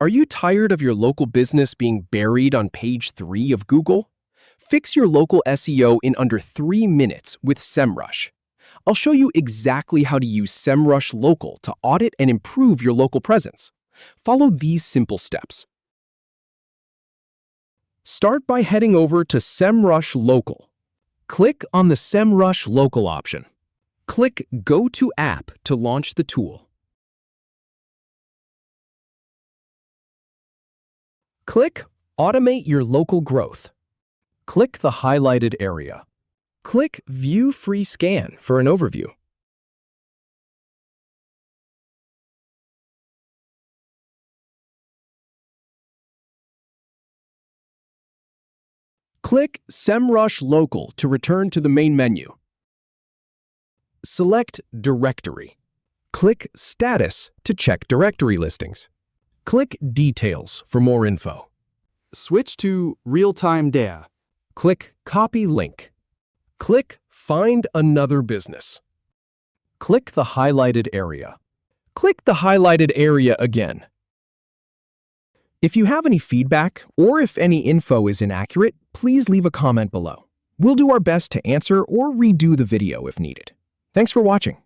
Are you tired of your local business being buried on page 3 of Google? Fix your local SEO in under 3 minutes with Semrush. I'll show you exactly how to use Semrush Local to audit and improve your local presence. Follow these simple steps. Start by heading over to Semrush Local. Click on the Semrush Local option. Click Go to App to launch the tool. Click Automate your local growth. Click the highlighted area. Click View Free Scan for an overview. Click Semrush Local to return to the main menu. Select Directory. Click Status to check directory listings. Click Details for more info. Switch to real-time data. Click Copy Link. Click Find Another Business. Click the highlighted area. Click the highlighted area again. If you have any feedback or if any info is inaccurate, please leave a comment below. We'll do our best to answer or redo the video if needed. Thanks for watching.